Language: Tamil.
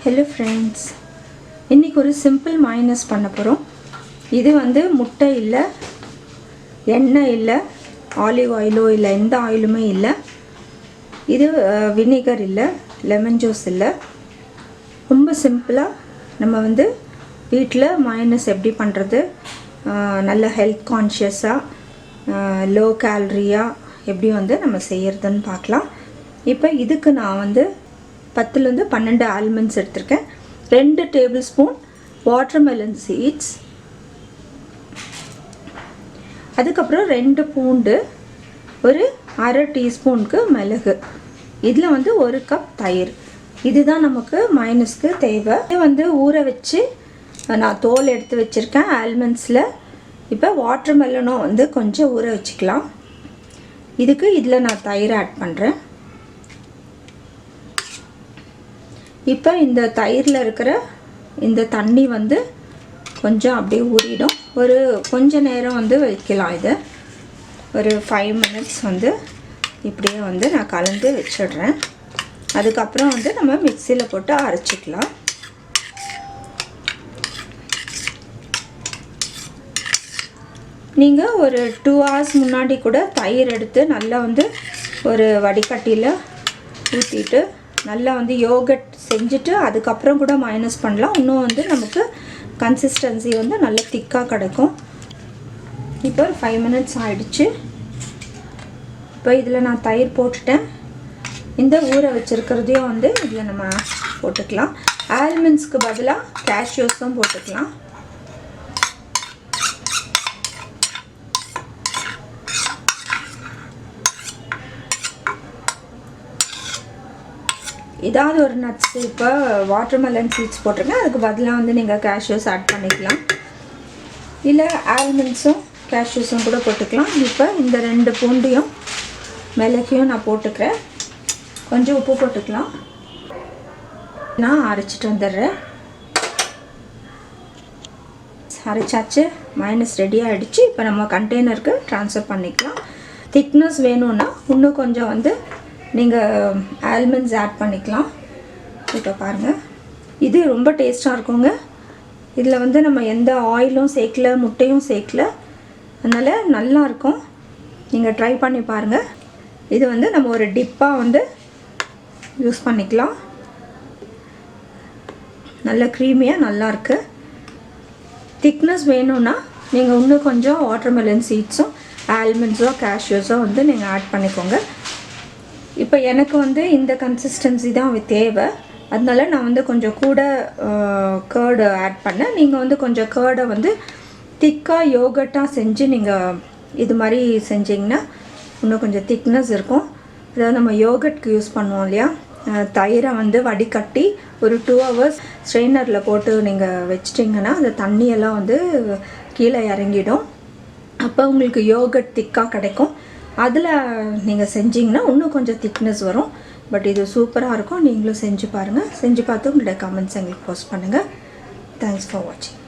Hello friends, இன்னைக்கு ஒரு சிம்பிள் மைனஸ் பண்ண போகிறோம். இது வந்து முட்டை இல்லை, எண்ணெய் இல்லை, ஆலிவ் ஆயிலோ இல்லை, எந்த ஆயிலுமே இல்லை. இது வினிகர் இல்லை, லெமன் ஜூஸ் இல்லை. ரொம்ப சிம்பிளாக நம்ம வந்து வீட்டில் மைனஸ் எப்படி பண்ணுறது, நல்ல ஹெல்த் கான்ஷியஸாக லோ கேலரியாக எப்படி வந்து நம்ம செய்கிறதுன்னு பார்க்கலாம். இப்போ இதுக்கு நான் வந்து 10லேருந்து 12 ஆல்மண்ட்ஸ் எடுத்திருக்கேன். 2 டேபிள் ஸ்பூன் வாட்டர்மெலன் சீட்ஸ், அதுக்கப்புறம் 2 பூண்டு, ஒரு அரை டீஸ்பூனுக்கு மிளகு, இதில் வந்து 1 கப் தயிர். இதுதான் நமக்கு மைனஸ்க்கு தேவை. இதை வந்து ஊற வச்சு நான் தோல் எடுத்து வச்சுருக்கேன் ஆல்மண்ட்ஸில். இப்போ வாட்டர்மெலனும் வந்து கொஞ்சம் ஊற வச்சுக்கலாம். இதுக்கு இதில் நான் தயிர் ஆட் பண்ணுறேன். இப்போ இந்த தயிரில் இருக்கிற இந்த தண்ணி வந்து கொஞ்சம் அப்படியே ஊறிடும். ஒரு கொஞ்ச நேரம் வந்து வைக்கலாம். இதை ஒரு 5 மினிட்ஸ் வந்து இப்படியே வந்து நான் கலந்து வச்சிடுறேன். அதுக்கப்புறம் வந்து நம்ம மிக்சியில் போட்டு அரைச்சிக்கலாம். நீங்கள் ஒரு 2 hours முன்னாடி கூட தயிர் எடுத்து நல்லா வந்து ஒரு வடிகட்டியில் ஊற்றிட்டு நல்லா வந்து யோகட் செஞ்சுட்டு அதுக்கப்புறம் கூட மைனஸ் பண்ணலாம். இன்னும் வந்து நமக்கு கன்சிஸ்டன்சி வந்து நல்லா திக்காக கிடைக்கும். இப்போ 5 மினிட்ஸ் ஆகிடுச்சு. இப்போ இதில் நான் தயிர் போட்டுட்டேன். இந்த ஊற வச்சுருக்கிறதையும் வந்து இதில் நம்ம போட்டுக்கலாம். ஆல்மண்ட்ஸ்க்கு பதிலாக கேஷ்யூஸும் போட்டுக்கலாம். ஏதாவது ஒரு நட்ஸ், இப்போ வாட்டர்மெலன் சீட்ஸ் போட்டிருக்கேன், அதுக்கு பதிலாக வந்து நீங்கள் கேஷ்யூஸ் ஆட் பண்ணிக்கலாம். இல்லை ஆல்மண்ட்ஸும் கேஷ்யூஸும் கூட போட்டுக்கலாம். இப்போ இந்த 2 பூண்டையும் மிளகையும் நான் போட்டுக்கிறேன். கொஞ்சம் உப்பு போட்டுக்கலாம். நான் அரைச்சிட்டு வந்துடுறேன். அரைச்சாச்சு, மைனஸ் ரெடி ஆகிடுச்சு. இப்போ நம்ம கண்டெய்னருக்கு ட்ரான்ஸ்ஃபர் பண்ணிக்கலாம். திக்னஸ் வேணும்னா இன்னும் கொஞ்சம் வந்து நீங்கள் ஆல்மண்ட்ஸ் ஆட் பண்ணிக்கலாம். இப்போ பாருங்கள், இது ரொம்ப டேஸ்ட்டாக இருக்குங்க. இதில் வந்து நம்ம எந்த ஆயிலும் சேர்க்கல, முட்டையும் சேர்க்கல, அதனால் நல்லாயிருக்கும். நீங்கள் ட்ரை பண்ணி பாருங்கள். இது வந்து நம்ம ஒரு டிப்பாக வந்து யூஸ் பண்ணிக்கலாம். நல்ல க்ரீமியாக நல்லாயிருக்கு. திக்னஸ் வேணும்னா நீங்கள் இன்னும் கொஞ்சம் வாட்டர்மெலன் சீட்ஸும் ஆல்மண்ட்ஸோ கேஷ்யூஸோ வந்து நீங்கள் ஆட் பண்ணிக்கோங்க. இப்போ எனக்கு வந்து இந்த கன்சிஸ்டன்சி தான் தேவை, அதனால நான் வந்து கொஞ்சம் கூட கர்டு ஆட் பண்ணேன். நீங்கள் வந்து கொஞ்சம் கர்டை வந்து திக்காக யோகட்டாக செஞ்சு நீங்கள் இது மாதிரி செஞ்சிங்கன்னா இன்னும் கொஞ்சம் திக்னஸ் இருக்கும். அதாவது நம்ம யோகட்க்கு யூஸ் பண்ணுவோம் இல்லையா, தயிரை வந்து வடிகட்டி ஒரு 2 hours ஸ்ட்ரெயினரில் போட்டு நீங்கள் வச்சிட்டிங்கன்னா அந்த தண்ணியெல்லாம் வந்து கீழே இறங்கிடும். அப்போ உங்களுக்கு யோகட் திக்காக கிடைக்கும். அதில் நீங்கள் செஞ்சிங்கன்னா இன்னும் கொஞ்சம் திக்னஸ் வரும். பட் இது சூப்பராக இருக்கும். நீங்களும் செஞ்சு பாருங்கள். செஞ்சு பார்த்து உங்களுடைய கமெண்ட்ஸ் எங்களுக்கு போஸ்ட் பண்ணுங்கள். தேங்க்ஸ் ஃபார் வாட்சிங்.